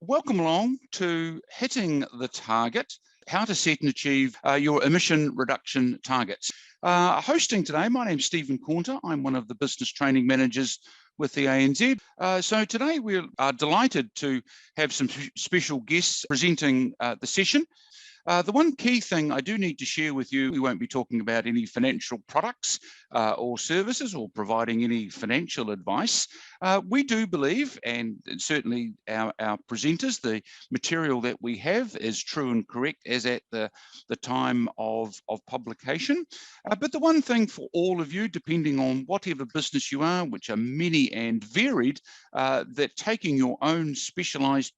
Welcome along to Hitting the Target, how to set and achieve your emission reduction targets. Hosting today, my name's Stephen Cornter. I'm one of the business training managers with the ANZ. So today we are delighted to have some special guests presenting the session. The one key thing I do need to share with you, we won't be talking about any financial products or services or providing any financial advice. We do believe, and certainly our presenters, the material that we have is true and correct as at the time of publication. But the one thing for all of you, depending on whatever business you are, which are many and varied, that taking your own specialised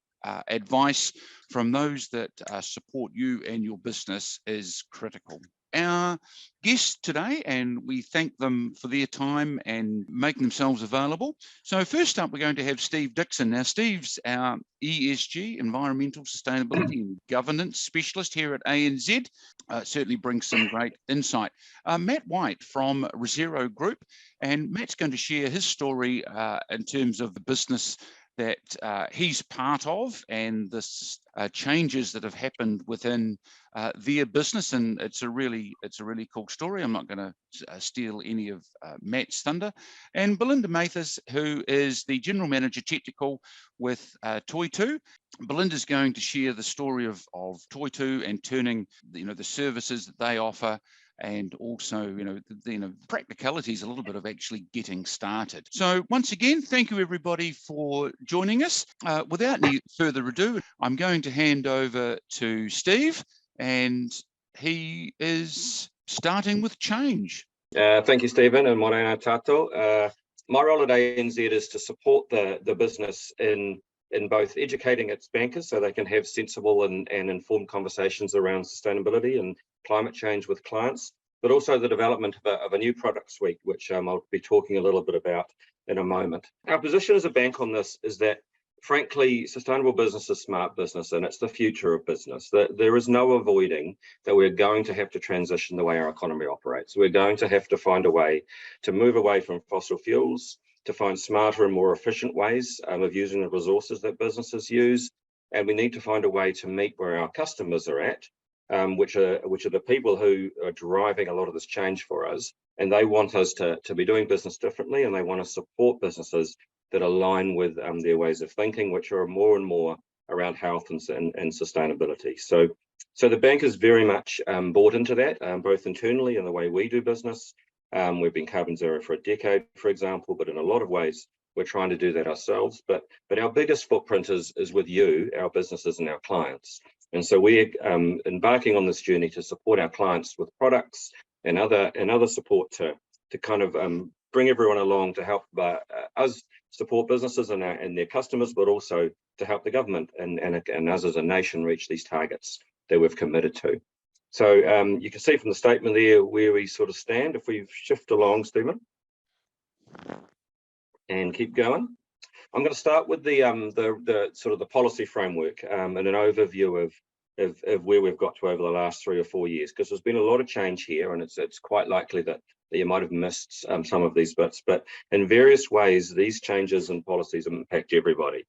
advice from those that support you and your business is critical. Our guests today, and we thank them for their time and making themselves available. So first up, we're going to have Steve Dixon. Now, Steve's our ESG, Environmental Sustainability and Governance Specialist here at ANZ. Certainly brings some great insight. Matt Whyte from Resero Group, and Matt's going to share his story in terms of the business that he's part of and the changes that have happened within their business, and it's a really cool story. I'm not going to steal any of Matt's thunder. And Belinda Mathers, who is the General Manager Technical with Toitū. Belinda's going to share the story of Toitū and turning the services that they offer, and also the practicalities a little bit of actually getting started. So once again, thank you everybody for joining us. Without any further ado, I'm going to hand over to Steve, and he is starting with change. Thank you, Stephen, and morena tātou. My role at ANZ is to support the business in both educating its bankers so they can have sensible and informed conversations around sustainability and climate change with clients, but also the development of a new product suite, which I'll be talking a little bit about in a moment. Our position as a bank on this is that, frankly, sustainable business is smart business, and it's the future of business. There is no avoiding that we're going to have to transition the way our economy operates. We're going to have to find a way to move away from fossil fuels, to find smarter and more efficient ways of using the resources that businesses use. And we need to find a way to meet where our customers are at, which are the people who are driving a lot of this change for us. And they want us to be doing business differently, and they want to support businesses that align with their ways of thinking, which are more and more around health and sustainability. So the bank is very much bought into that, both internally in the way we do business. We've been carbon zero for a decade, for example, but in a lot of ways, we're trying to do that ourselves. But our biggest footprint is with you, our businesses and our clients. And so we're embarking on this journey to support our clients with products and other support to kind of bring everyone along to help us support businesses and their customers, but also to help the government and us as a nation reach these targets that we've committed to. So you can see from the statement there where we sort of stand. If we shift along, Stephen, and keep going. I'm going to start with the sort of the policy framework and an overview of where we've got to over the last 3 or 4 years, because there's been a lot of change here, and it's quite likely that you might have missed some of these bits, but in various ways, these changes and policies impact everybody.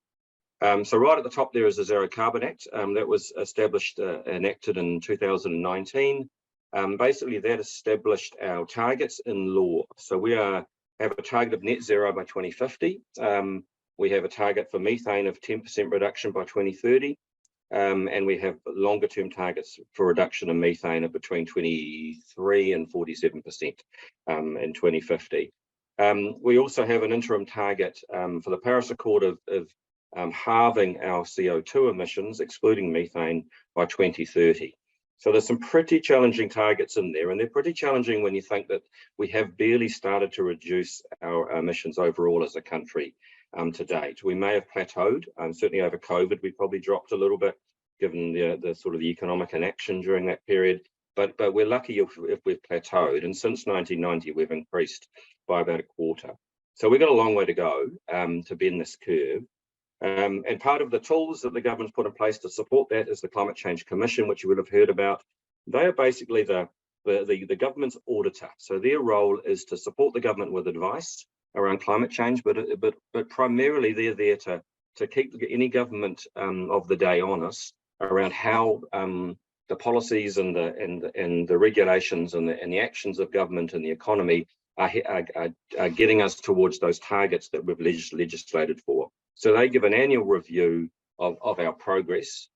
So right at the top there is the Zero Carbon Act that was established, enacted in 2019. Basically, that established our targets in law. So we have a target of net zero by 2050. We have a target for methane of 10% reduction by 2030. And we have longer term targets for reduction in methane of between 23 and 47% in 2050. We also have an interim target for the Paris Accord of halving our CO2 emissions, excluding methane, by 2030. So there's some pretty challenging targets in there, and they're pretty challenging when you think that we have barely started to reduce our emissions overall as a country to date. We may have plateaued, certainly over COVID, we probably dropped a little bit given the sort of the economic inaction during that period, but we're lucky if we've plateaued, and since 1990 we've increased by about a quarter. So we've got a long way to go to bend this curve. And part of the tools that the government's put in place to support that is the Climate Change Commission, which you would have heard about. They are basically the government's auditor. So their role is to support the government with advice around climate change, but primarily they're there to to keep any government of the day honest around how the policies and the regulations and the actions of government and the economy are getting us towards those targets that we've legislated for. So they give an annual review of our progress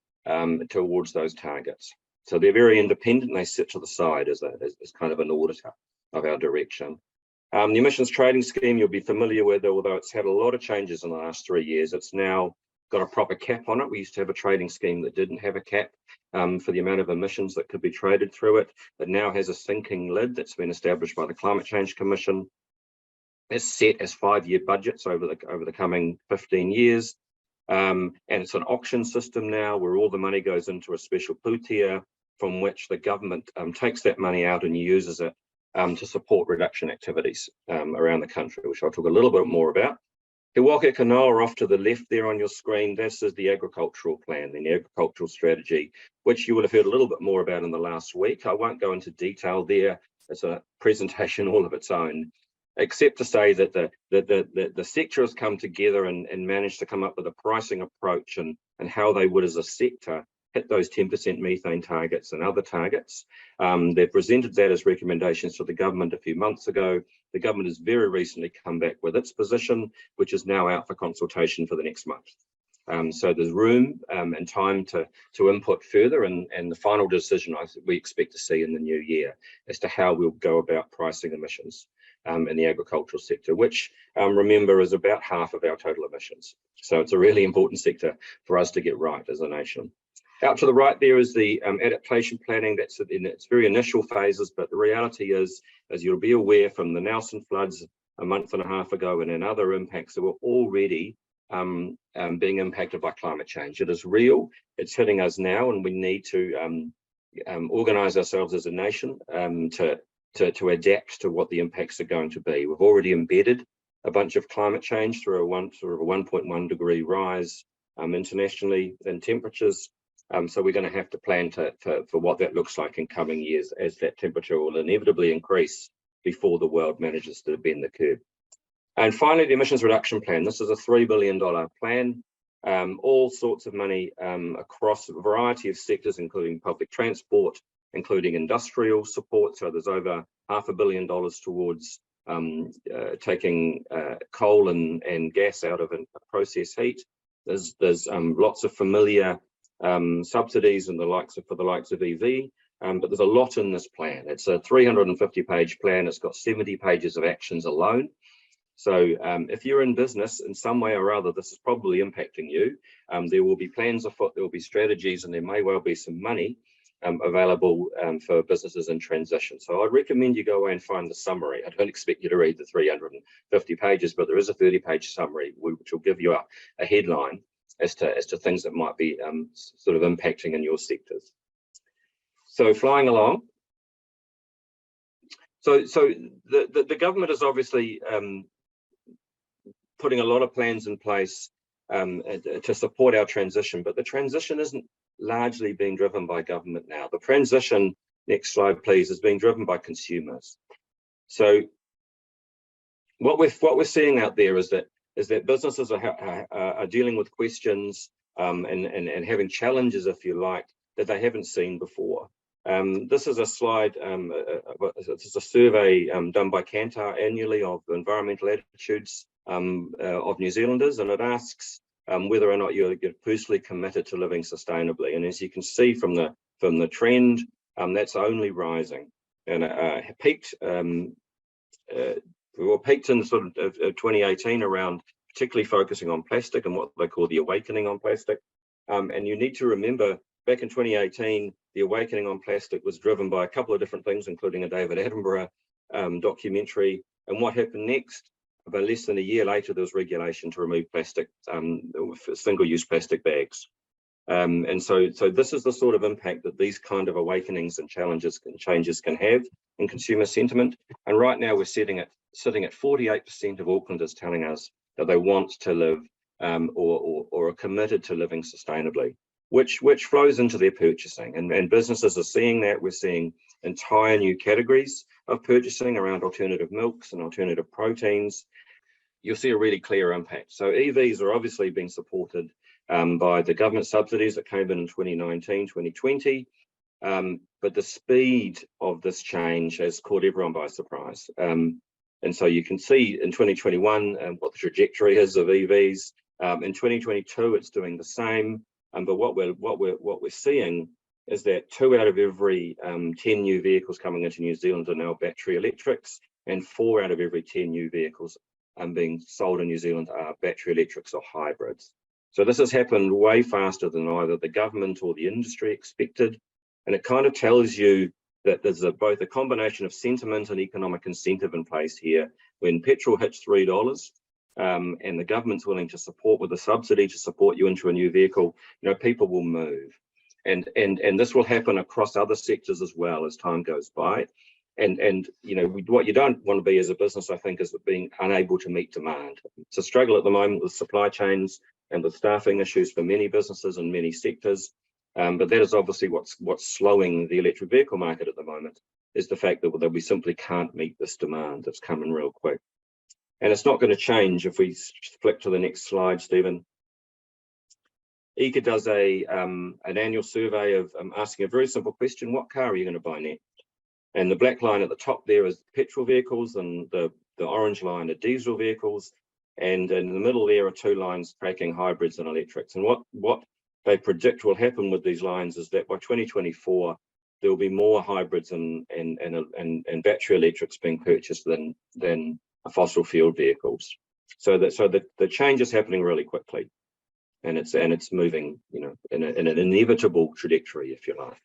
towards those targets. So they're very independent and they sit to the side as kind of an auditor of our direction. The emissions trading scheme you'll be familiar with, although it's had a lot of changes in the last 3 years. It's now got a proper cap on it. We used to have a trading scheme that didn't have a cap for the amount of emissions that could be traded through it. It now has a sinking lid that's been established by the Climate Change Commission. It's set as 5-year budgets over the coming 15 years. And it's an auction system now where all the money goes into a special pūtea from which the government takes that money out and uses it to support reduction activities around the country, which I'll talk a little bit more about. Te Waka Kanoa off to the left there on your screen, this is the agricultural plan, the agricultural strategy, which you would have heard a little bit more about in the last week. I won't go into detail there. It's a presentation all of its own, except to say that the sector has come together and managed to come up with a pricing approach and how they would as a sector hit those 10% methane targets and other targets. They presented that as recommendations to the government a few months ago. The government has very recently come back with its position, which is now out for consultation for the next month. So there's room and time to input further, and the final decision we expect to see in the new year as to how we'll go about pricing emissions in the agricultural sector, which remember is about half of our total emissions. So it's a really important sector for us to get right as a nation. Out to the right there is the adaptation planning. That's in its very initial phases, but the reality is, as you'll be aware from the Nelson floods a month and a half ago and other impacts that were already being impacted by climate change. It is real, it's hitting us now, and we need to organise ourselves as a nation to adapt to what the impacts are going to be. We've already embedded a bunch of climate change through a 1.1 degree rise internationally in temperatures. So we're going to have to plan for what that looks like in coming years as that temperature will inevitably increase before the world manages to bend the curve. And finally, the emissions reduction plan. This is a $3 billion plan, all sorts of money across a variety of sectors, including public transport, including industrial support. So there's over $500 million towards taking coal and gas out of process heat. There's lots of familiar subsidies and for the likes of EV, but there's a lot in this plan. It's a 350-page plan. It's got 70 pages of actions alone. So if you're in business in some way or other, this is probably impacting you. There will be plans afoot, there will be strategies, and there may well be some money available for businesses in transition. So I'd recommend you go away and find the summary. I don't expect you to read the 350 pages, but there is a 30-page summary which will give you a headline as to things that might be sort of impacting in your sectors. So flying along. So the government is obviously putting a lot of plans in place to support our transition, but the transition isn't largely being driven by government now. The transition, next slide please, is being driven by consumers. So what we're seeing out there is that businesses are dealing with questions and having challenges, if you like, that they haven't seen before. This is a slide, this is a survey done by Canterbury annually of the environmental attitudes of New Zealanders, and it asks whether or not you're personally committed to living sustainably. And as you can see from the trend, that's only rising, and it peaked. We were peaked in sort of 2018 around particularly focusing on plastic and what they call the awakening on plastic. And you need to remember, back in 2018, the awakening on plastic was driven by a couple of different things, including a David Attenborough documentary. And what happened next? About less than a year later, there was regulation to remove plastic, single-use plastic bags. And so this is the sort of impact that these kind of awakenings and challenges and changes can have in consumer sentiment. And right now we're sitting at 48% of Aucklanders telling us that they want to live or are committed to living sustainably, which flows into their purchasing. And businesses are seeing that. We're seeing entire new categories of purchasing around alternative milks and alternative proteins. you'll see a really clear impact. So EVs are obviously being supported by the government subsidies that came in 2019, 2020. But the speed of this change has caught everyone by surprise. And so you can see in 2021 what the trajectory is of EVs. In 2022, it's doing the same. But what we're seeing is that 2 out of every 10 new vehicles coming into New Zealand are now battery electrics, and 4 out of every 10 new vehicles being sold in New Zealand are battery electrics or hybrids. So this has happened way faster than either the government or the industry expected. And it kind of tells you that there's both a combination of sentiment and economic incentive in place here. When petrol hits $3 and the government's willing to support with a subsidy to support you into a new vehicle, people will move. And this will happen across other sectors as well as time goes by. And what you don't want to be as a business, I think, is being unable to meet demand. It's a struggle at the moment with supply chains and with staffing issues for many businesses and many sectors. But that is obviously what's slowing the electric vehicle market at the moment, is the fact that we simply can't meet this demand that's coming real quick. And it's not going to change if we flick to the next slide, Stephen. EECA does an annual survey of asking a very simple question: what car are you going to buy next? And the black line at the top there is petrol vehicles, and the orange line are diesel vehicles. And in the middle there are 2 lines tracking hybrids and electrics. And what they predict will happen with these lines is that by 2024, there will be more hybrids and battery electrics being purchased than fossil fuel vehicles. So the change is happening really quickly, and it's moving, in an inevitable trajectory, if you like.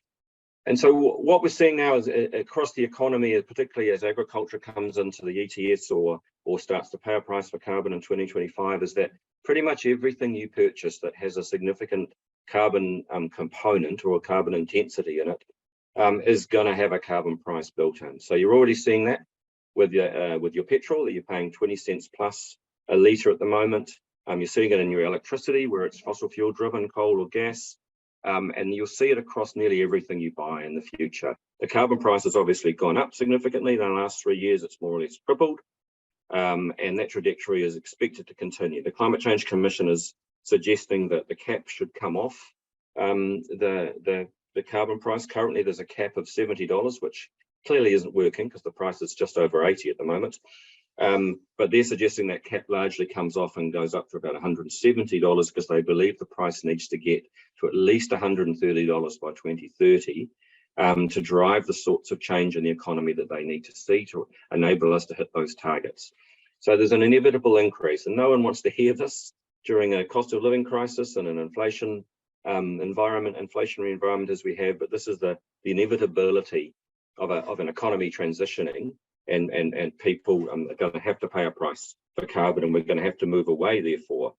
And so what we're seeing now is across the economy, particularly as agriculture comes into the ETS or starts to pay a price for carbon in 2025, is that pretty much everything you purchase that has a significant carbon component or a carbon intensity in it is going to have a carbon price built in. So you're already seeing that with your petrol, that you're paying 20 cents plus a litre at the moment. You're seeing it in your electricity, where it's fossil fuel driven, coal or gas. And you'll see it across nearly everything you buy in the future. The carbon price has obviously gone up significantly. In the last 3 years, it's more or less tripled. And that trajectory is expected to continue. The Climate Change Commission is suggesting that the cap should come off the carbon price. Currently, there's a cap of $70, which clearly isn't working because the price is just over 80 at the moment. But they're suggesting that cap largely comes off and goes up to about $170 because they believe the price needs to get to at least $130 by 2030 to drive the sorts of change in the economy that they need to see to enable us to hit those targets. So there's an inevitable increase, and no one wants to hear this during a cost of living crisis and an inflationary environment as we have, but this is the inevitability of an economy transitioning. And people are going to have to pay a price for carbon, and we're going to have to move away, therefore,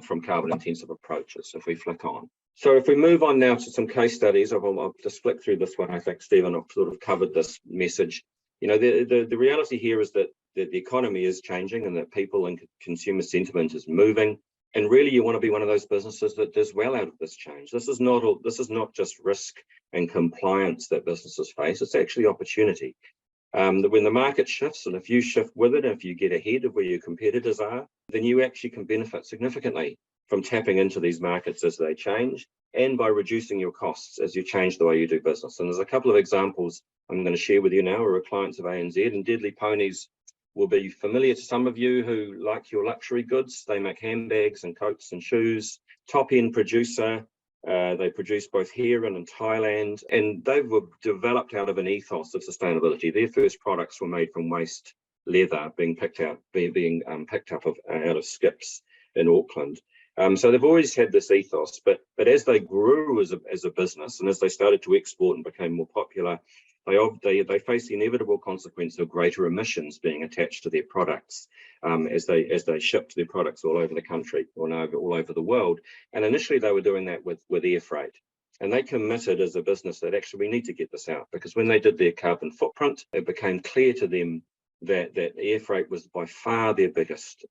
from carbon-intensive approaches if we flick on. So if we move on now to some case studies, I'll just flick through this one. I think Stephen have sort of covered this message. The reality here is that the economy is changing and that people and consumer sentiment is moving. And really, you want to be one of those businesses that does well out of this change. This is not just risk and compliance that businesses face. It's actually opportunity. When the market shifts, and if you shift with it, if you get ahead of where your competitors are, then you actually can benefit significantly from tapping into these markets as they change, and by reducing your costs as you change the way you do business. And there's a couple of examples I'm going to share with you now who are clients of ANZ, and Deadly Ponies will be familiar to some of you who like your luxury goods. They make handbags and coats and shoes, top-end producer. They produce both here and in Thailand, and they were developed out of an ethos of sustainability. Their first products were made from waste leather being picked up out of skips in Auckland. So they've always had this ethos, but as they grew as a business and as they started to export and became more popular, they face the inevitable consequence of greater emissions being attached to their products as they shipped their products all over the country or all over the world. And initially they were doing that with air freight. And they committed as a business that actually we need to get this out, because when they did their carbon footprint, it became clear to them that air freight was by far their biggest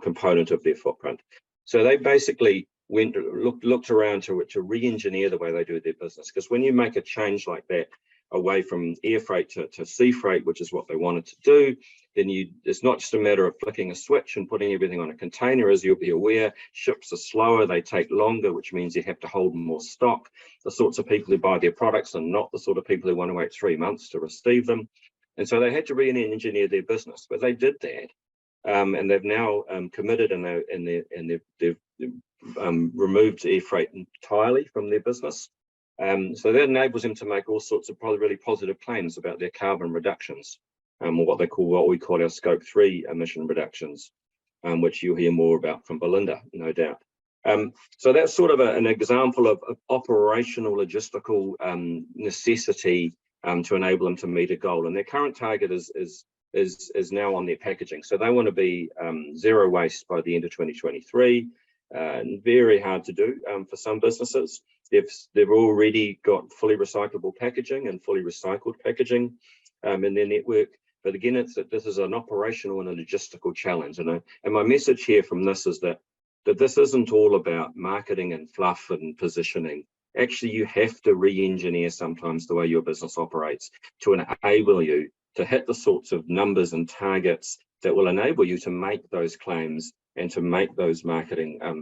component of their footprint. So they basically looked around to re-engineer the way they do their business, because when you make a change like that away from air freight to sea freight, which is what they wanted to do, then it's not just a matter of flicking a switch and putting everything on a container. As you'll be aware, ships are slower, they take longer, which means you have to hold more stock. The sorts of people who buy their products are not the sort of people who want to wait 3 months to receive them. And so they had to re-engineer their business, but they did that. And they've now committed and they've removed air freight entirely from their business. So that enables them to make all sorts of probably really positive claims about their carbon reductions, or what we call our Scope 3 emission reductions, which you'll hear more about from Belinda, no doubt. So that's sort of an example of operational logistical necessity to enable them to meet a goal. And their current target is now on their packaging. So they want to be zero waste by the end of 2023. Very hard to do for some businesses. They've already got fully recyclable packaging and fully recycled packaging in their network. But again, this is an operational and a logistical challenge. And my message here from this is that this isn't all about marketing and fluff and positioning. Actually, you have to re-engineer sometimes the way your business operates to enable you to hit the sorts of numbers and targets that will enable you to make those claims and to make those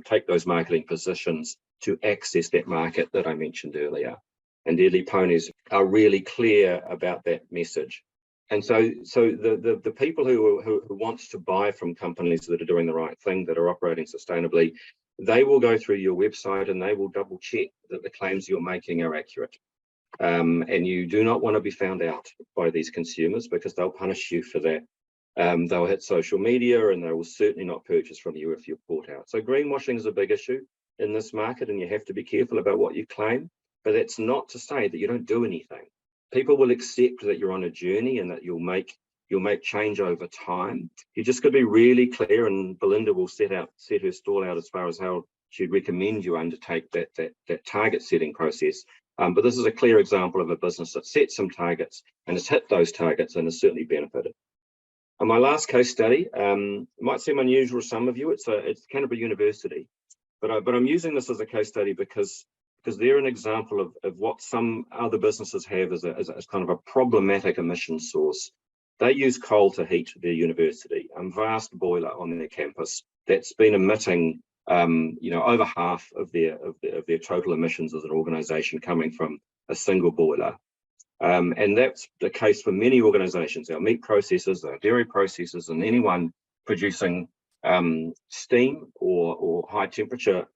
take those marketing positions to access that market that I mentioned earlier. And Deadly Ponies are really clear about that message. And so the people who want to buy from companies that are doing the right thing, that are operating sustainably, they will go through your website and they will double check that the claims you're making are accurate. And you do not want to be found out by these consumers, because they'll punish you for that. They'll hit social media and they will certainly not purchase from you if you're caught out. So greenwashing is a big issue in this market, and you have to be careful about what you claim. But that's not to say that you don't do anything. People will accept that you're on a journey and that you'll make change over time. You just got to be really clear, and Belinda will set her stall out as far as how she'd recommend you undertake that target setting process. But this is a clear example of a business that set some targets and has hit those targets and has certainly benefited. And my last case study might seem unusual to some of you. It's Canterbury University, but I'm using this as a case study because they're an example of what some other businesses have as kind of a problematic emission source. They use coal to heat their university, a vast boiler on their campus that's been emitting over half of their total emissions as an organisation coming from a single boiler. And that's the case for many organisations, our meat processors, our dairy processors, and anyone producing steam or high temperature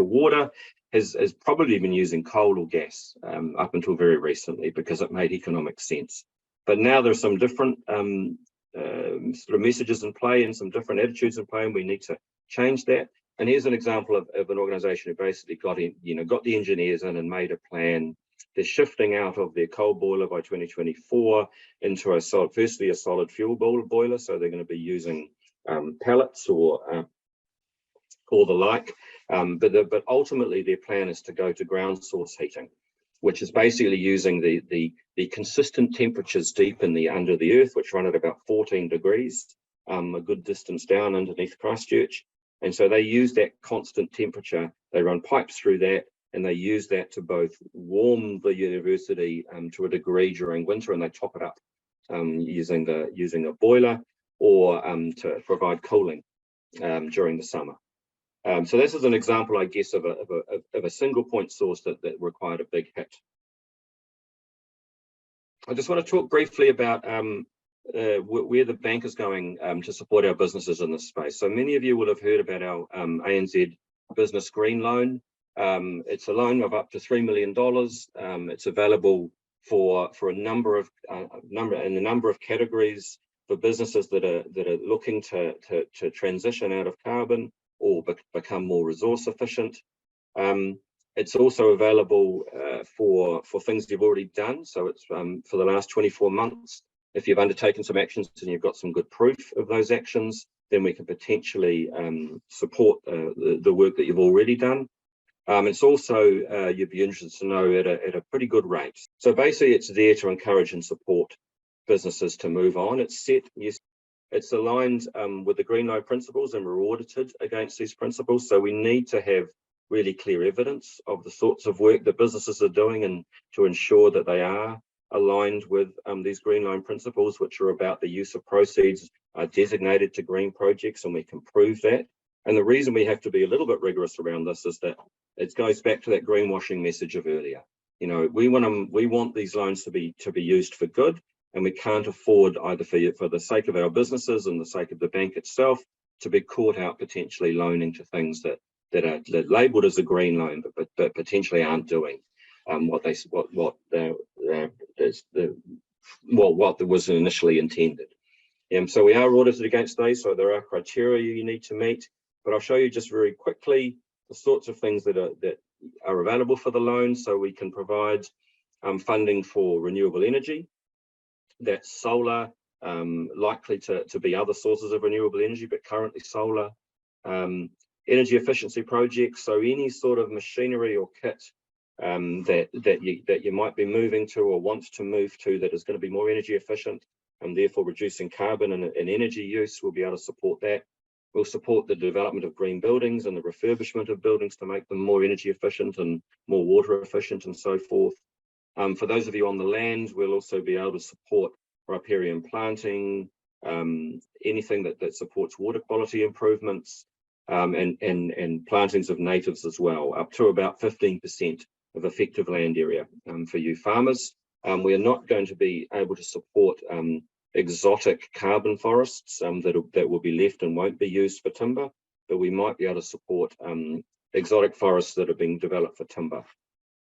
water has probably been using coal or gas up until very recently, because it made economic sense. But now there's some different sort of messages in play and some different attitudes in play, and we need to change that. And here's an example of an organisation who basically got the engineers in and made a plan. They're shifting out of their coal boiler by 2024 into firstly a solid fuel boiler. So they're going to be using pellets or the like. But ultimately their plan is to go to ground source heating, which is basically using the consistent temperatures deep under the earth, which run at about 14 degrees, a good distance down underneath Christchurch. And so they use that constant temperature. They run pipes through that, and they use that to both warm the university to a degree during winter, and they top it up using a boiler, or to provide cooling during the summer. So this is an example, I guess, of a single point source that required a big hit. I just want to talk briefly about where the bank is going to support our businesses in this space. So many of you will have heard about our ANZ Business Green Loan. It's a loan of up to $3 million. It's available for a number of categories for businesses that are looking to transition out of carbon or become more resource efficient. It's also available for things you've already done. So it's for the last 24 months. If you've undertaken some actions and you've got some good proof of those actions, then we can potentially support the work that you've already done. It's also, you'd be interested to know, at a pretty good rate. So basically it's there to encourage and support businesses to move on. It's aligned with the Green Loan principles, and we're audited against these principles. So we need to have really clear evidence of the sorts of work that businesses are doing, and to ensure that they are aligned with these green loan principles, which are about the use of proceeds designated to green projects, and we can prove that. And the reason we have to be a little bit rigorous around this is that it goes back to that greenwashing message of earlier. You know, we want these loans to be used for good, and we can't afford, either for the sake of our businesses and the sake of the bank itself, to be caught out potentially loaning to things that are labelled as a green loan, but potentially aren't doing what was initially intended. So we are audited against these, so there are criteria you need to meet. But I'll show you just very quickly the sorts of things that are available for the loan. So we can provide funding for renewable energy. That's solar, likely to be other sources of renewable energy, but currently solar. Energy efficiency projects, so any sort of machinery or kit that you might be moving to or want to move to that is going to be more energy efficient, and therefore reducing carbon and energy use. We'll be able to support that. We'll support the development of green buildings and the refurbishment of buildings to make them more energy efficient and more water efficient and so forth. For those of you on the land, we'll also be able to support riparian planting, anything that supports water quality improvements, and plantings of natives as well, up to about 15% of effective land area for you farmers. We are not going to be able to support exotic carbon forests that will be left and won't be used for timber, but we might be able to support exotic forests that are being developed for timber.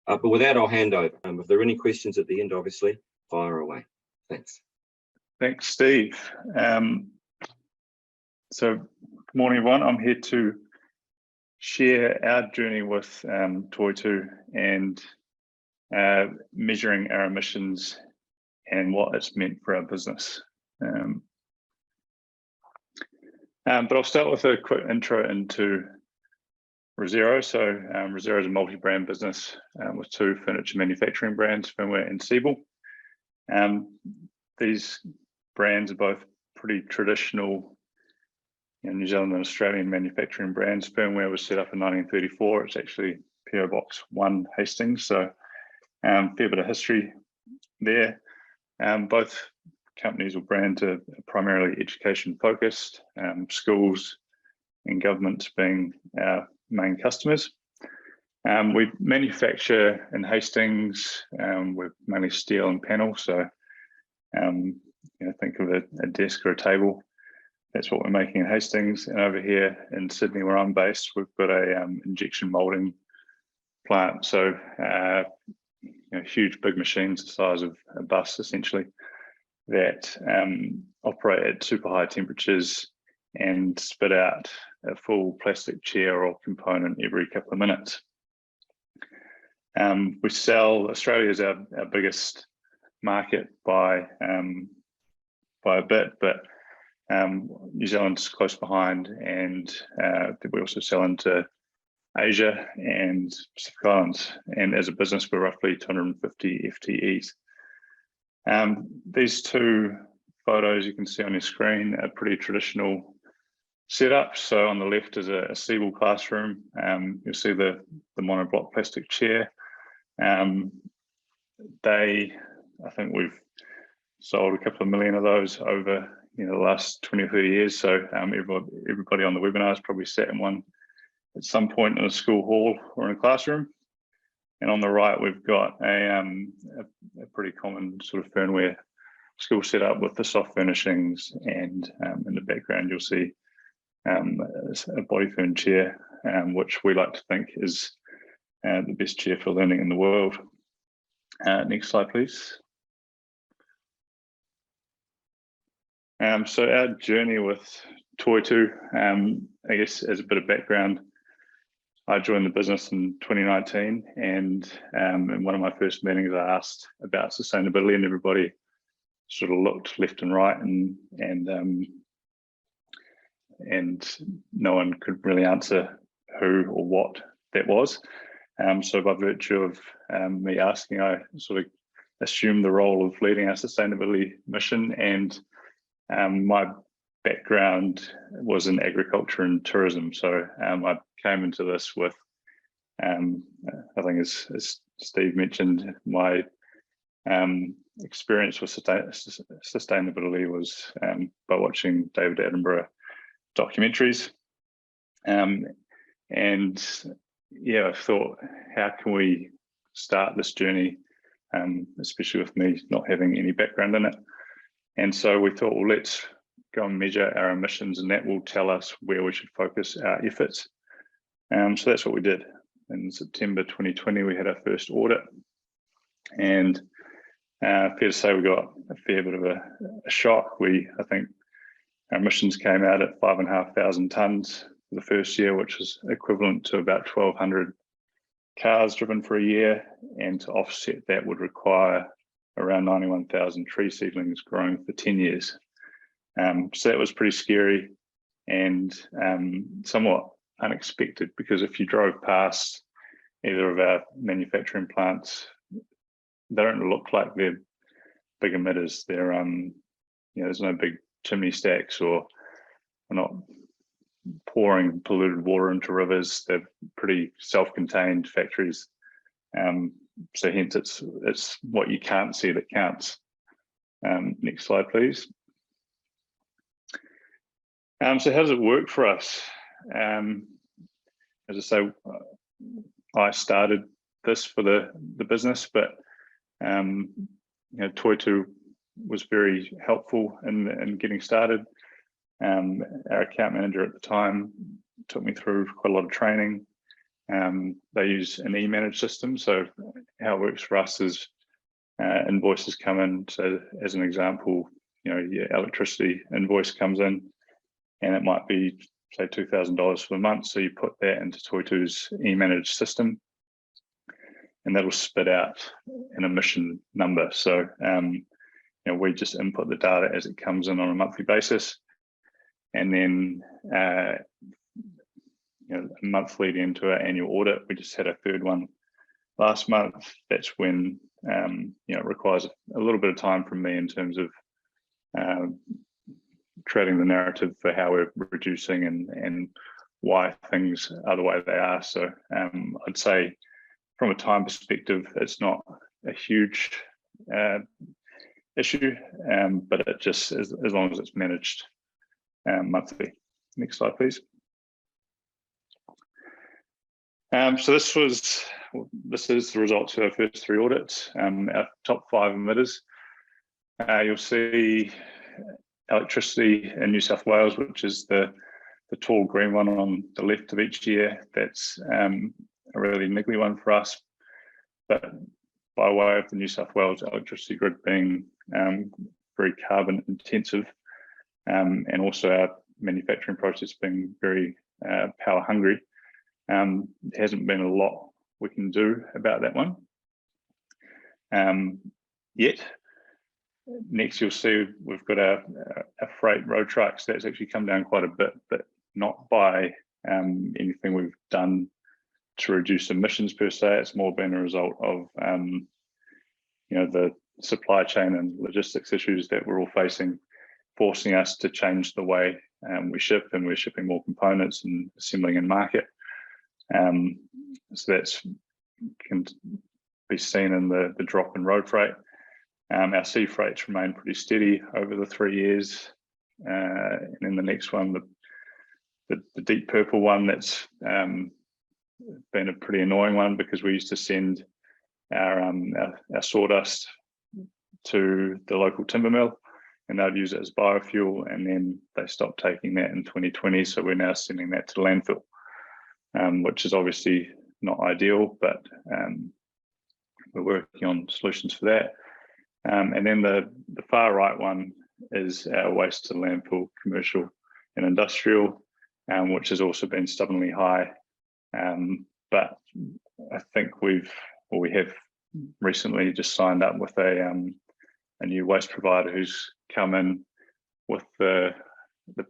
But with that, I'll hand over. If there are any questions at the end, obviously, fire away. Thanks. Thanks, Steve. So, good morning, everyone. I'm here to share our journey with Toitū and measuring our emissions and what it's meant for our business. But I'll start with a quick intro into Resero. So Resero is a multi-brand business with two furniture manufacturing brands, Firmware and Siebel. These brands are both pretty traditional New Zealand and Australian manufacturing brands. Firmware was set up in 1934. It's actually PO Box 1 Hastings, so fair bit of history there. Both companies or brands are primarily education focused, schools and governments being our main customers. We manufacture in Hastings with mainly steel and panel, so think of a desk or a table. That's what we're making in Hastings. And over here in Sydney, where I'm based, we've got a injection molding plant. So huge, big machines the size of a bus, essentially, that operate at super high temperatures and spit out a full plastic chair or component every couple of minutes. We sell, Australia is our biggest market by a bit, but New Zealand's close behind, and we also sell into Asia and Pacific Islands. And as a business, we're roughly 250 FTEs. These two photos you can see on your screen are pretty traditional setup. So on the left is a Siebel classroom. You'll see the monoblock plastic chair. I think we've sold a couple of million of those over the last 20 or 30 years. So everybody on the webinar has probably sat in one at some point in a school hall or in a classroom. And on the right, we've got a pretty common sort of Firmware school setup with the soft furnishings, and in the background you'll see a body firm chair, which we like to think is the best chair for learning in the world. Next slide, please. So our journey with Toitū, I guess as a bit of background, I joined the business in 2019, and in one of my first meetings I asked about sustainability, and everybody sort of looked left and right, and no one could really answer who or what that was. So by virtue of me asking, I sort of assumed the role of leading our sustainability mission, and my background was in agriculture and tourism. So I came into this with I think as Steve mentioned, my experience with sustainability was by watching David Attenborough documentaries. And yeah, I thought, how can we start this journey, especially with me not having any background in it? And so we thought, well, let's go and measure our emissions, and that will tell us where we should focus our efforts. So that's what we did. In September 2020, we had our first audit, and fair to say we got a fair bit of a shock. I think our emissions came out at 5,500 tonnes for the first year, which is equivalent to about 1,200 cars driven for a year, and to offset that would require around 91,000 tree seedlings grown for 10 years. So that was pretty scary and somewhat unexpected, because if you drove past either of our manufacturing plants, they don't look like they're big emitters. They're there's no big chimney stacks, or we're not pouring polluted water into rivers. They're pretty self-contained factories. So hence it's what you can't see that counts. Next slide, please. So how does it work for us? As I say, I started this for the business, but Toitū was very helpful in getting started. Our account manager at the time took me through quite a lot of training. They use an e-manage system. So how it works for us is invoices come in. So as an example, your electricity invoice comes in, and it might be, say, $2,000 for the month. So you put that into Toitū's e-manage system, and that'll spit out an emission number. So we just input the data as it comes in on a monthly basis, and then a month leading into our annual audit. We just had our third one last month. That's when it requires a little bit of time from me in terms of creating the narrative for how we're reducing and why things are the way they are. So I'd say from a time perspective, it's not a huge issue, but it just, as long as it's managed monthly. Next slide, please. So this is the results of our first 3 audits. Our top 5 emitters. You'll see electricity in New South Wales, which is the tall green one on the left of each year. That's a really niggly one for us, but by way of the New South Wales electricity grid being very carbon intensive, and also our manufacturing process being very power hungry, there hasn't been a lot we can do about that one yet. Next, you'll see we've got our freight road trucks. That's actually come down quite a bit, but not by anything we've done to reduce emissions per se. It's more been a result of the supply chain and logistics issues that we're all facing, forcing us to change the way we ship, and we're shipping more components and assembling in market. So that's can be seen in the drop in road freight. Our sea freight's remained pretty steady over the 3 years. And then the next one, the deep purple one, that's been a pretty annoying one, because we used to send our sawdust to the local timber mill, and they'd use it as biofuel, and then they stopped taking that in 2020. So we're now sending that to the landfill, which is obviously not ideal, but we're working on solutions for that. And then the far right one is our waste to landfill, commercial and industrial, which has also been stubbornly high. But I think we have recently just signed up with a new waste provider who's come in with the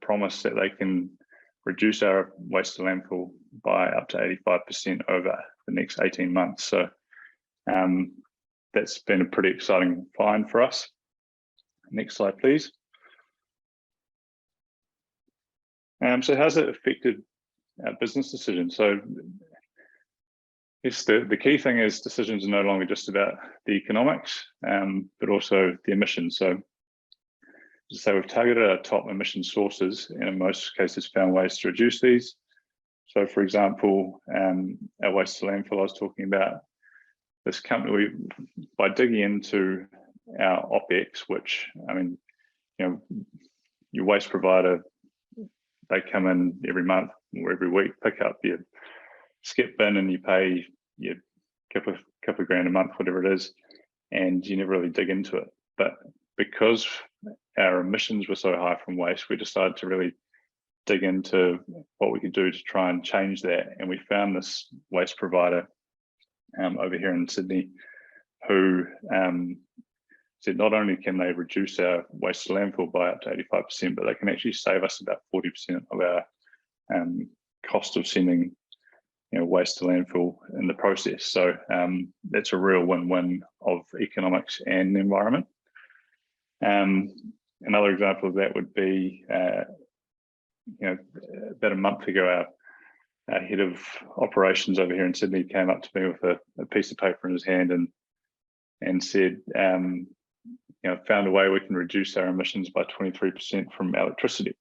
promise that they can reduce our waste to landfill by up to 85% over the next 18 months. So that's been a pretty exciting find for us. Next slide, please. So how's it affected our business decisions? So Yes, the key thing is decisions are no longer just about the economics, but also the emissions. So, we've targeted our top emission sources and in most cases found ways to reduce these. So for example, our waste to landfill I was talking about, this company, by digging into our OPEX, which, I mean, your waste provider, they come in every month or every week, pick up your skip bin and you pay your couple of grand a month, whatever it is, and you never really dig into it. But because our emissions were so high from waste, we decided to really dig into what we could do to try and change that. And we found this waste provider over here in Sydney who said not only can they reduce our waste to landfill by up to 85%, but they can actually save us about 40% of our cost of sending waste to landfill in the process. So that's a real win-win of economics and the environment. Another example of that would be, about a month ago, our head of operations over here in Sydney came up to me with a piece of paper in his hand and said, found a way we can reduce our emissions by 23% from electricity.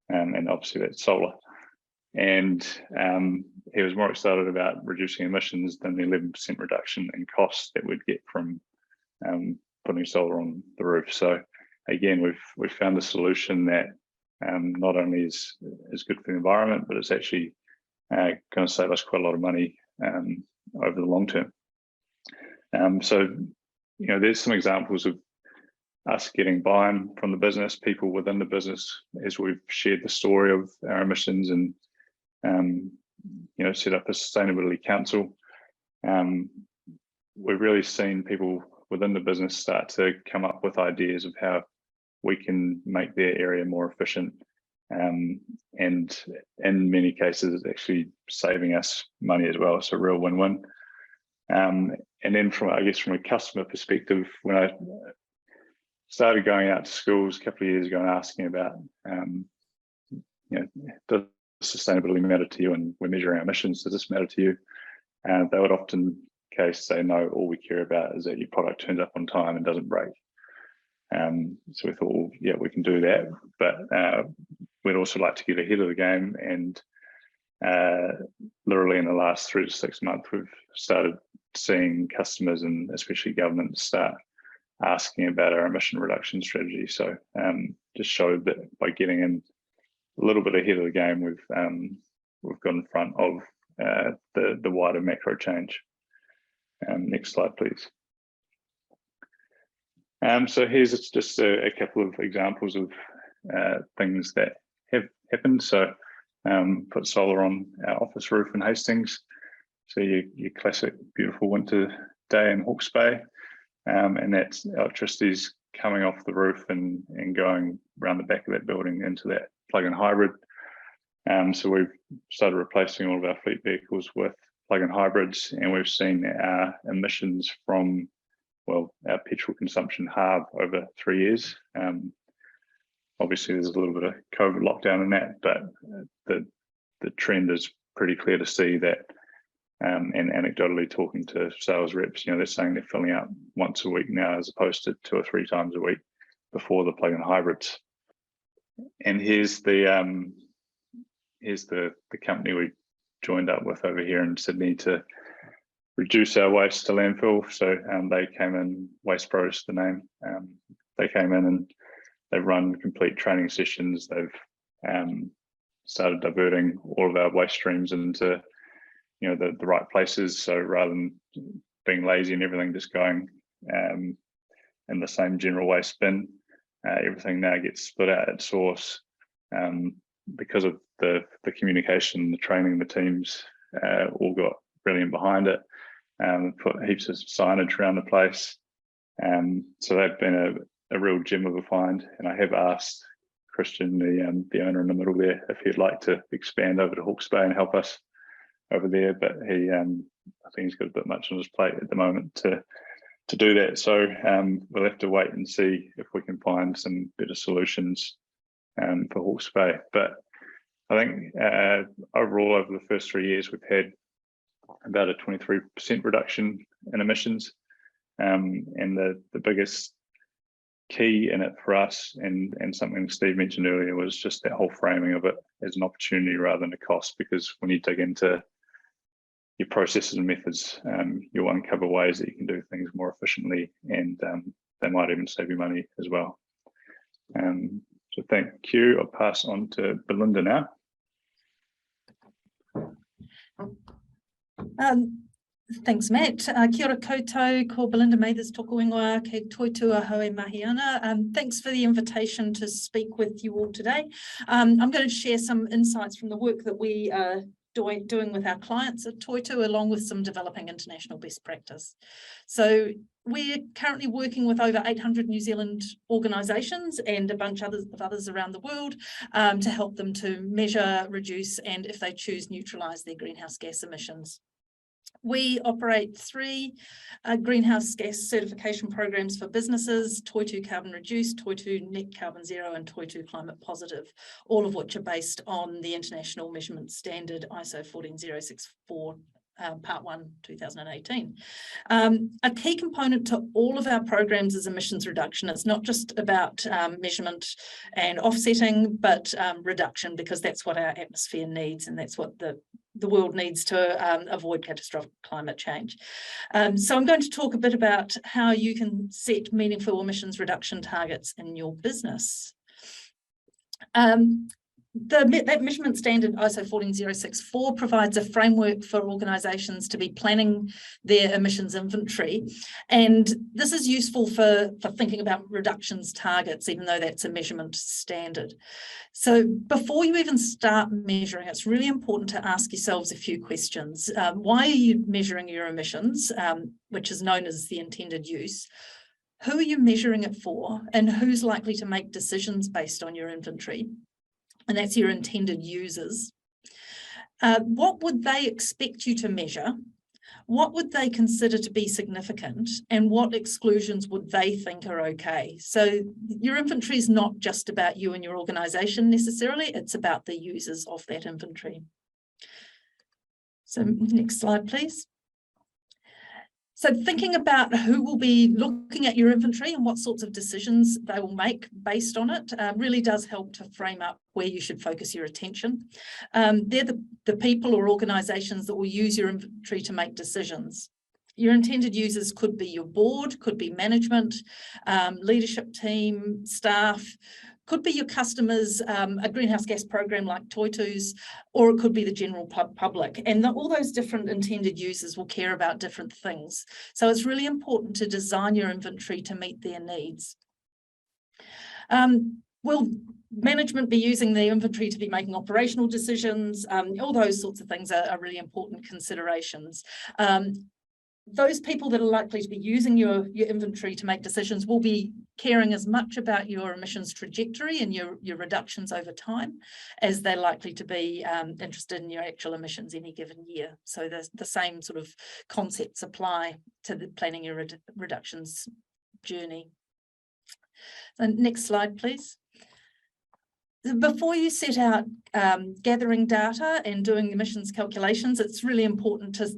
And obviously that's solar. And he was more excited about reducing emissions than the 11% reduction in costs that we'd get from putting solar on the roof. So again, we've found a solution that not only is good for the environment, but it's actually going to save us quite a lot of money over the long term. So there's some examples of us getting buy-in from the business, people within the business, as we've shared the story of our emissions and set up a sustainability council. We've really seen people within the business start to come up with ideas of how we can make their area more efficient, and in many cases it's actually saving us money as well. It's a real win-win. And then from a customer perspective, when I started going out to schools a couple of years ago and asking about, does sustainability matter to you, and we're measuring our emissions, does this matter to you? They would often say no, all we care about is that your product turns up on time and doesn't break. So we thought, well, yeah, we can do that, but we'd also like to get ahead of the game. And literally in the last 3 to 6 months, we've started seeing customers and especially governments start asking about our emission reduction strategy. So just showed that by getting in a little bit ahead of the game, we've got in front of the wider macro change. Next slide, please. So here's just a couple of examples of things that have happened. So put solar on our office roof in Hastings. So your classic beautiful winter day in Hawke's Bay, and that's electricity's coming off the roof and going around the back of that building into that plug-in hybrid. So we've started replacing all of our fleet vehicles with plug-in hybrids, and we've seen our emissions from, our petrol consumption halve over 3 years. Obviously, there's a little bit of COVID lockdown in that, but the trend is pretty clear to see that. And anecdotally talking to sales reps, they're saying they're filling out once a week now as opposed to 2 or 3 times a week before the plug-in hybrids. And here's the company we joined up with over here in Sydney to reduce our waste to landfill. So they came in, Waste Pros, the name. They came in and they've run complete training sessions. They've started diverting all of our waste streams into the right places. So rather than being lazy and everything just going in the same general waste bin, everything now gets split out at source. Because of the communication, the training, the teams all got brilliant behind it. Put heaps of signage around the place. So they've been a real gem of a find. And I have asked Christian, the owner in the middle there, if he'd like to expand over to Hawke's Bay and help us over there. But he, I think he's got a bit much on his plate at the moment to do that. So we'll have to wait and see if we can find some better solutions for Hawke's Bay. But I think overall over the first 3 years, we've had about a 23% reduction in emissions. And the biggest key in it for us, and something Steve mentioned earlier, was just that whole framing of it as an opportunity rather than a cost, because when you dig into your processes and methods, you'll uncover ways that you can do things more efficiently, and they might even save you money as well. So thank you. I'll pass on to Belinda now. Thanks, Matt. Kia ora koutou, ko Belinda Mathers toko ingoa, ke Toitū Ahoe mahi ana. Thanks for the invitation to speak with you all today. I'm going to share some insights from the work that we are doing with our clients at Toitū, along with some developing international best practice. So we're currently working with over 800 New Zealand organisations and a bunch of others around the world to help them to measure, reduce, and if they choose, neutralise their greenhouse gas emissions. We operate 3 greenhouse gas certification programs for businesses: Toitū Carbon Reduced, Toitū Net Carbon Zero, and Toitū Climate Positive, all of which are based on the International Measurement Standard ISO 14064. Part 1, 2018. A key component to all of our programs is emissions reduction. It's not just about measurement and offsetting, but reduction, because that's what our atmosphere needs, and that's what the world needs to avoid catastrophic climate change. So I'm going to talk a bit about how you can set meaningful emissions reduction targets in your business. That measurement standard ISO 14064 provides a framework for organisations to be planning their emissions inventory, and this is useful for thinking about reductions targets, even though that's a measurement standard. So before you even start measuring, it's really important to ask yourselves a few questions. Why are you measuring your emissions, which is known as the intended use? Who are you measuring it for, and who's likely to make decisions based on your inventory? And that's your intended users. What would they expect you to measure? What would they consider to be significant? And what exclusions would they think are okay? So your inventory is not just about you and your organisation necessarily, it's about the users of that inventory. So next slide, please. So thinking about who will be looking at your inventory and what sorts of decisions they will make based on it really does help to frame up where you should focus your attention. They're the people or organisations that will use your inventory to make decisions. Your intended users could be your board, could be management, leadership team, staff, could be your customers, a greenhouse gas program like Toitū's, or it could be the general public. And all those different intended users will care about different things. So it's really important to design your inventory to meet their needs. Will management be using the inventory to be making operational decisions? All those sorts of things are really important considerations. Those people that are likely to be using your inventory to make decisions will be caring as much about your emissions trajectory and your reductions over time as they're likely to be interested in your actual emissions any given year. So the same sort of concepts apply to the planning your reductions journey. So next slide, please. Before you set out gathering data and doing emissions calculations, it's really important to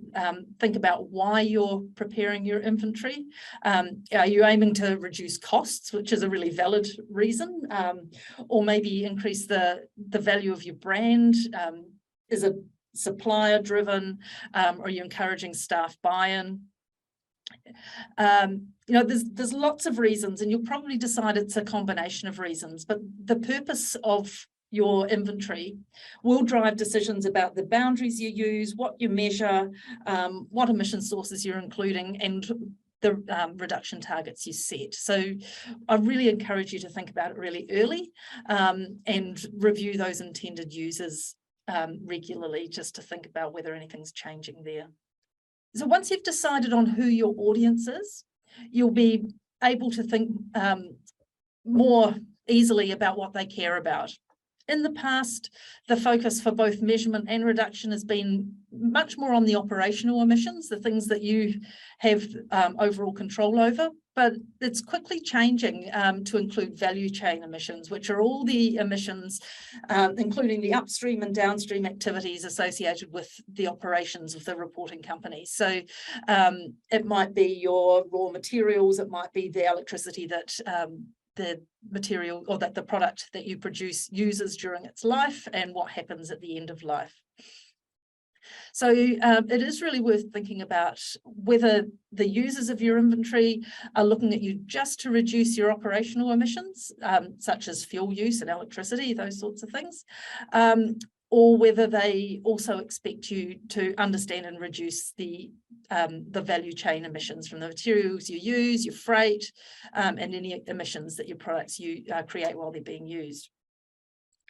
think about why you're preparing your inventory. Are you aiming to reduce costs, which is a really valid reason, or maybe increase the value of your brand? Is it supplier driven? Are you encouraging staff buy-in? You know, there's lots of reasons, and you'll probably decide it's a combination of reasons, but the purpose of your inventory will drive decisions about the boundaries you use, what you measure, what emission sources you're including, and the reduction targets you set. So I really encourage you to think about it really early and review those intended users regularly, just to think about whether anything's changing there. So once you've decided on who your audience is, you'll be able to think more easily about what they care about. In the past, the focus for both measurement and reduction has been much more on the operational emissions, the things that you have overall control over, but it's quickly changing to include value chain emissions, which are all the emissions, including the upstream and downstream activities associated with the operations of the reporting company. So it might be your raw materials, it might be the electricity that the material or that the product that you produce uses during its life, and what happens at the end of life. So it is really worth thinking about whether the users of your inventory are looking at you just to reduce your operational emissions, such as fuel use and electricity, those sorts of things, or whether they also expect you to understand and reduce the value chain emissions from the materials you use, your freight, and any emissions that your products create while they're being used.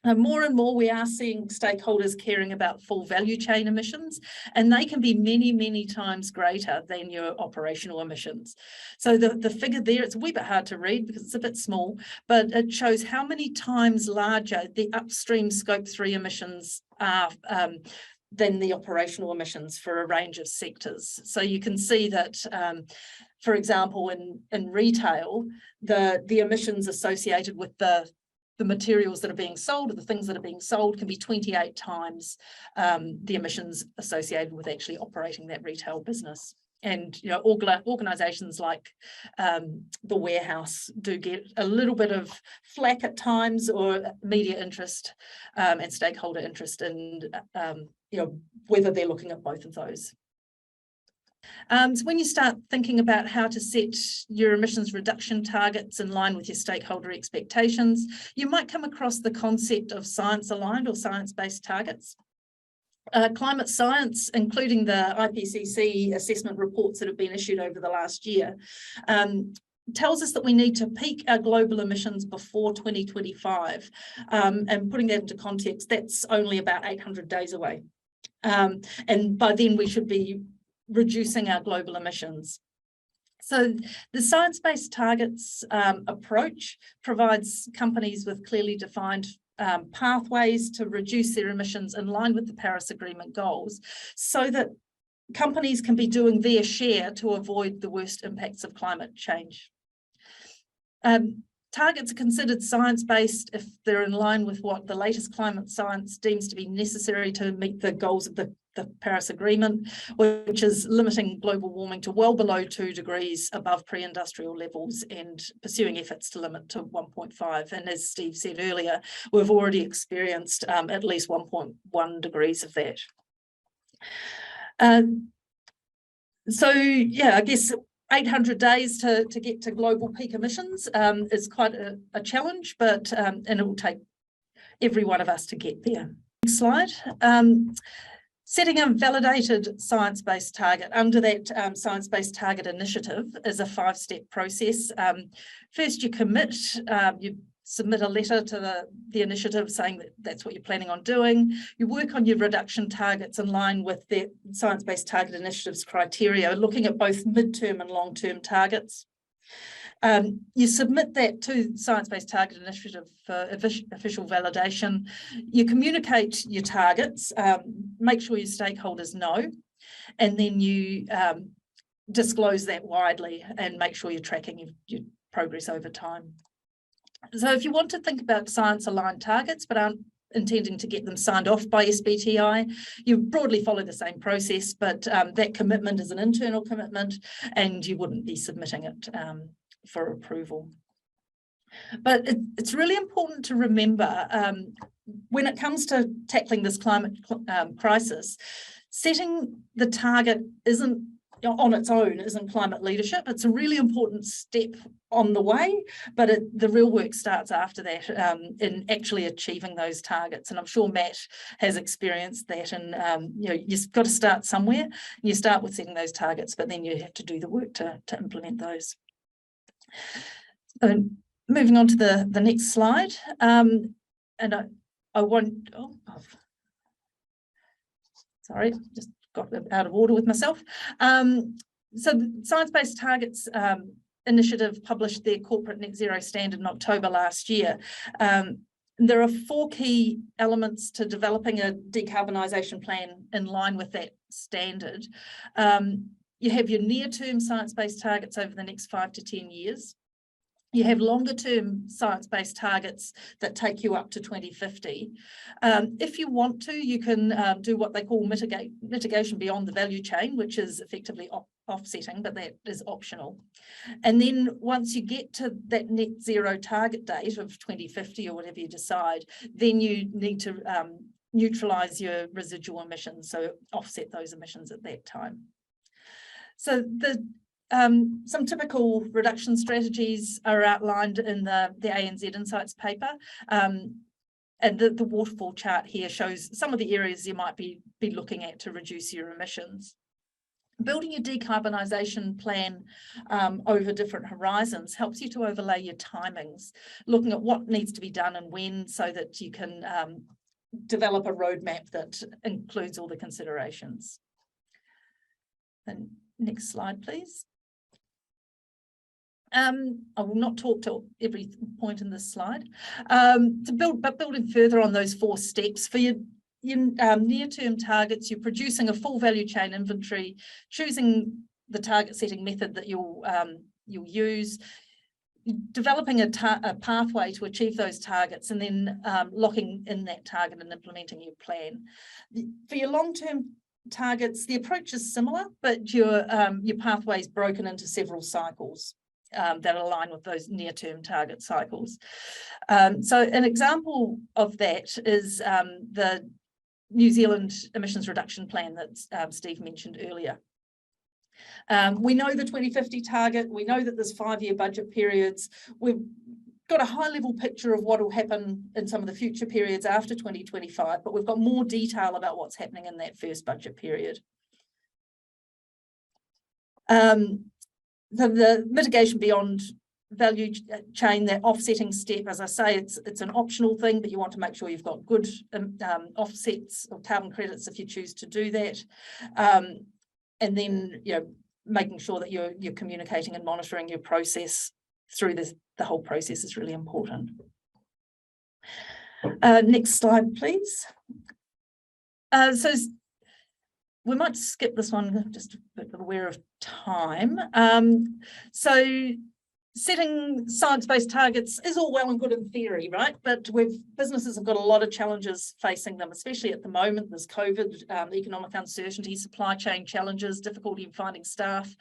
More and more, we are seeing stakeholders caring about full value chain emissions, and they can be many, many times greater than your operational emissions. So the figure there, it's a wee bit hard to read because it's a bit small, but it shows how many times larger the upstream scope 3 emissions are than the operational emissions for a range of sectors. So you can see that, for example, in retail, the emissions associated with the materials that are being sold, or the things that are being sold, can be 28 times the emissions associated with actually operating that retail business. And organisations like the Warehouse do get a little bit of flack at times, or media interest and stakeholder interest in whether they're looking at both of those. So when you start thinking about how to set your emissions reduction targets in line with your stakeholder expectations, you might come across the concept of science-aligned or science-based targets. Climate science, including the IPCC assessment reports that have been issued over the last year, tells us that we need to peak our global emissions before 2025. And putting that into context, that's only about 800 days away. And by then we should be reducing our global emissions. So the science-based targets approach provides companies with clearly defined pathways to reduce their emissions in line with the Paris Agreement goals, so that companies can be doing their share to avoid the worst impacts of climate change. Targets are considered science-based if they're in line with what the latest climate science deems to be necessary to meet the goals of the Paris Agreement, which is limiting global warming to well below 2 degrees above pre-industrial levels and pursuing efforts to limit to 1.5. And as Steve said earlier, we've already experienced at least 1.1 degrees of that. So yeah, I guess 800 days to get to global peak emissions is quite a challenge, but and it will take every one of us to get there. Next slide. Setting a validated science-based target under that science-based target initiative is a 5-step process. First, you commit, you submit a letter to the initiative saying that that's what you're planning on doing. You work on your reduction targets in line with the science-based target initiative's criteria, looking at both mid-term and long-term targets. You submit that to Science-Based Target Initiative for official validation. You communicate your targets, make sure your stakeholders know, and then you disclose that widely and make sure you're tracking your progress over time. So if you want to think about science-aligned targets but aren't intending to get them signed off by SBTI, you broadly follow the same process, but that commitment is an internal commitment and you wouldn't be submitting it for approval. But it's really important to remember when it comes to tackling this climate crisis, setting the target isn't on its own isn't climate leadership. It's a really important step on the way, but the real work starts after that in actually achieving those targets. And I'm sure Matt has experienced that. And you've got to start somewhere. You start with setting those targets, but then you have to do the work to implement those. Moving on to the next slide, and I won't. Sorry, just got out of order with myself. So the Science-Based Targets Initiative published their corporate net zero standard in October last year. There are 4 key elements to developing a decarbonisation plan in line with that standard. You have your near-term science-based targets over the next 5 to 10 years. You have longer-term science-based targets that take you up to 2050. If you want to, you can do what they call mitigation beyond the value chain, which is effectively offsetting, but that is optional. And then once you get to that net zero target date of 2050 or whatever you decide, then you need to neutralise your residual emissions, so offset those emissions at that time. So some typical reduction strategies are outlined in the ANZ Insights paper. And the waterfall chart here shows some of the areas you might be looking at to reduce your emissions. Building your decarbonisation plan over different horizons helps you to overlay your timings, looking at what needs to be done and when, so that you can develop a roadmap that includes all the considerations. And next slide, please. I will not talk to every point in this slide. But building further on those 4 steps, for your near-term targets, you're producing a full value chain inventory, choosing the target setting method that you'll use, developing a pathway to achieve those targets, and then locking in that target and implementing your plan. For your long-term targets, the approach is similar, but your pathway is broken into several cycles that align with those near-term target cycles. So an example of that is the New Zealand emissions reduction plan that Steve mentioned earlier. We know the 2050 target, we know that there's 5-year budget periods, we've got a high-level picture of what will happen in some of the future periods after 2025, but we've got more detail about what's happening in that first budget period. The mitigation beyond value chain, that offsetting step, as I say, it's an optional thing, but you want to make sure you've got good offsets or carbon credits if you choose to do that. And then, making sure that you're communicating and monitoring your process through the whole process is really important. Next slide, please. So we might skip this one, just a bit aware of time. So setting science-based targets is all well and good in theory, right? But businesses have got a lot of challenges facing them, especially at the moment. There's COVID, economic uncertainty, supply chain challenges, difficulty in finding staff.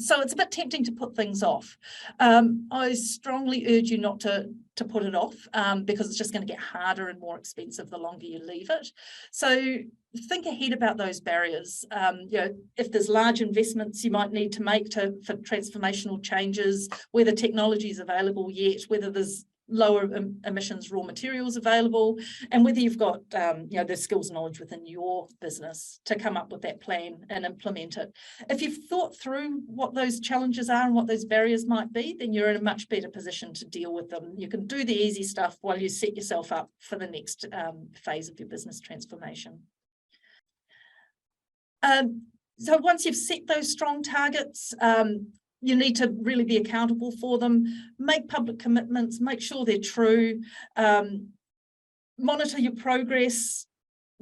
So it's a bit tempting to put things off. I strongly urge you not to put it off because it's just going to get harder and more expensive the longer you leave it. So think ahead about those barriers. If there's large investments you might need to make for transformational changes, whether technology is available yet, whether there's lower emissions raw materials available, and whether you've got the skills and knowledge within your business to come up with that plan and implement it. If you've thought through what those challenges are and what those barriers might be, then you're in a much better position to deal with them. You can do the easy stuff while you set yourself up for the next phase of your business transformation. So once you've set those strong targets, you need to really be accountable for them, make public commitments, make sure they're true, monitor your progress,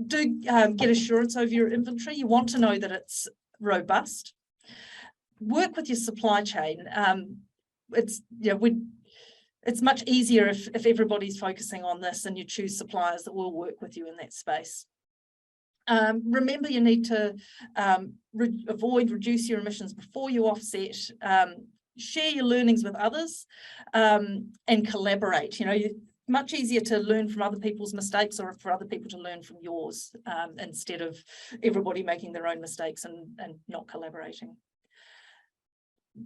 get assurance over your inventory. You want to know that it's robust. Work with your supply chain. It's much easier if everybody's focusing on this and you choose suppliers that will work with you in that space. Remember, you need to reduce your emissions before you offset, share your learnings with others, and collaborate. Much easier to learn from other people's mistakes or for other people to learn from yours instead of everybody making their own mistakes and not collaborating.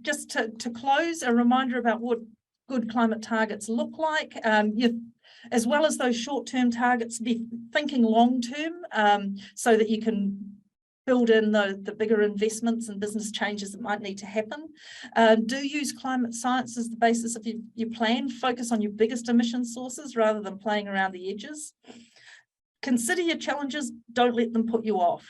Just to close, a reminder about what good climate targets look like. As well as those short-term targets, be thinking long-term so that you can build in the bigger investments and business changes that might need to happen. Do use climate science as the basis of your plan. Focus on your biggest emission sources rather than playing around the edges. Consider your challenges. Don't let them put you off.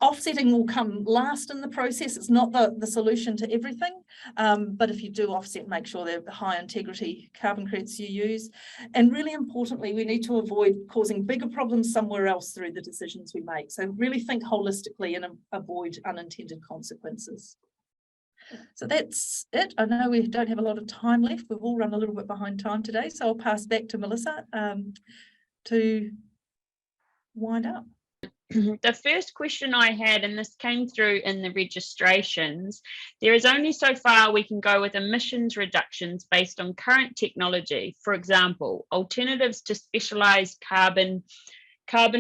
Offsetting will come last in the process. It's not the solution to everything, but if you do offset, make sure they're high integrity carbon credits you use. And really importantly, we need to avoid causing bigger problems somewhere else through the decisions we make. So really think holistically and avoid unintended consequences. So that's it. I know we don't have a lot of time left. We've all run a little bit behind time today, so I'll pass back to Melissa to wind up. The first question I had, and this came through in the registrations, there is only so far we can go with emissions reductions based on current technology. For example, alternatives to specialised carbon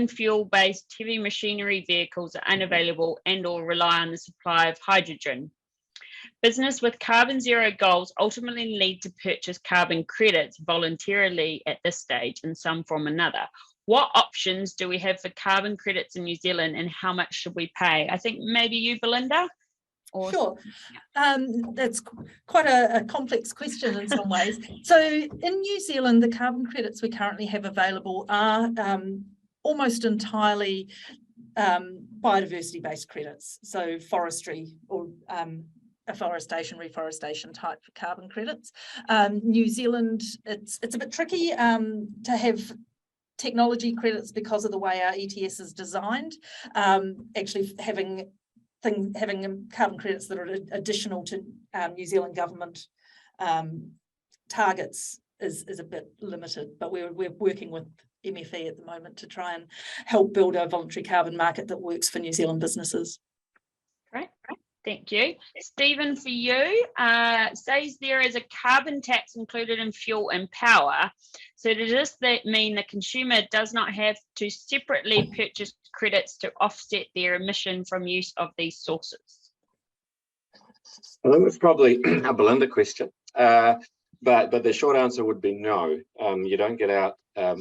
fuel-based heavy machinery vehicles are unavailable and or rely on the supply of hydrogen. Business with carbon zero goals ultimately lead to purchase carbon credits voluntarily at this stage in some form or another. What options do we have for carbon credits in New Zealand and how much should we pay? I think maybe you, Belinda? Or... Sure. That's quite a complex question in some ways. So in New Zealand, the carbon credits we currently have available are almost entirely biodiversity-based credits, so forestry or afforestation, reforestation type carbon credits. New Zealand, it's a bit tricky to have technology credits because of the way our ETS is designed. Actually having carbon credits that are additional to New Zealand government targets is a bit limited, but we're working with MFE at the moment to try and help build a voluntary carbon market that works for New Zealand businesses. Great. Thank you. Stephen, for you, says there is a carbon tax included in fuel and power. So does that mean the consumer does not have to separately purchase credits to offset their emission from use of these sources? I think it's probably a Belinda question, but the short answer would be no. You don't get out of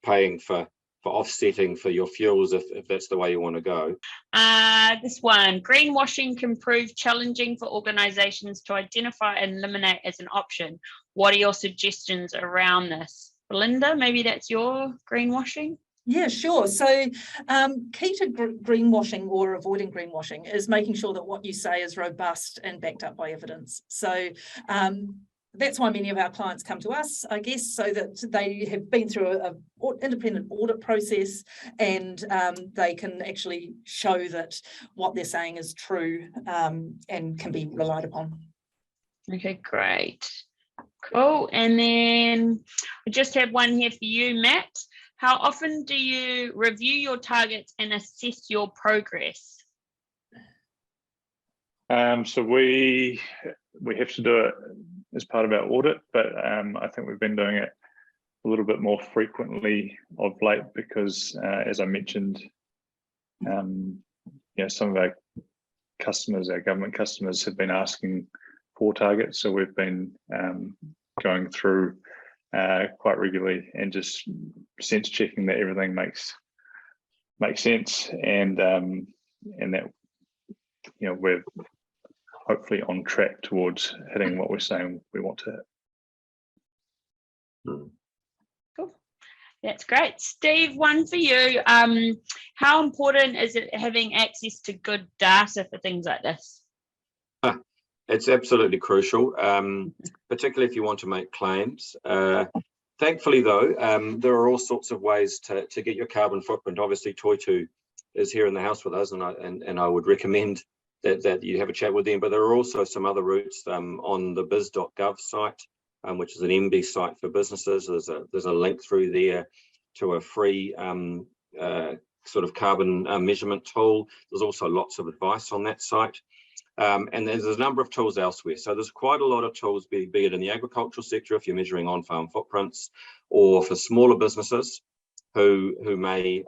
paying for offsetting for your fuels if that's the way you want to go. This one, greenwashing can prove challenging for organisations to identify and eliminate as an option. What are your suggestions around this? Belinda, maybe that's your greenwashing? Yeah, sure. So key to greenwashing or avoiding greenwashing is making sure that what you say is robust and backed up by evidence. So that's why many of our clients come to us, I guess, so that they have been through an independent audit process and they can actually show that what they're saying is true and can be relied upon. Okay, great. Cool. And then I just have one here for you, Matt. How often do you review your targets and assess your progress? So we have to do it as part of our audit, but I think we've been doing it a little bit more frequently of late because, as I mentioned, some of our customers, our government customers, have been asking for targets, so we've been going through quite regularly and just sense checking that everything makes sense, and that we're hopefully on track towards hitting what we're saying we want to hit. Cool. That's great. Steve, one for you. How important is it having access to good data for things like this? It's absolutely crucial, particularly if you want to make claims. Thankfully, though, there are all sorts of ways to get your carbon footprint. Obviously, Toitū is here in the house with us, and I would recommend that you have a chat with them. But there are also some other routes on the biz.gov site, which is an MB site for businesses. There's a link through there to a free sort of carbon measurement tool. There's also lots of advice on that site. And there's a number of tools elsewhere. So there's quite a lot of tools, be it in the agricultural sector, if you're measuring on-farm footprints, or for smaller businesses who may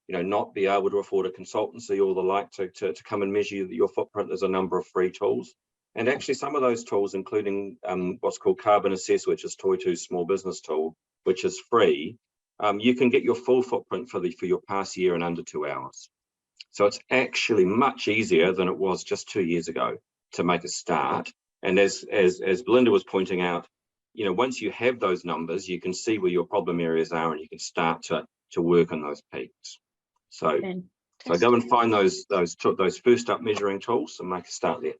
not be able to afford a consultancy or the like to come and measure your footprint. There's a number of free tools. And actually some of those tools, including what's called Carbon Assess, which is Toitū's small business tool, which is free, you can get your full footprint for your past year in under 2 hours. So it's actually much easier than it was just 2 years ago to make a start. And as Belinda was pointing out, once you have those numbers, you can see where your problem areas are and you can start to work on those peaks. So go and find those first up measuring tools and make a start there.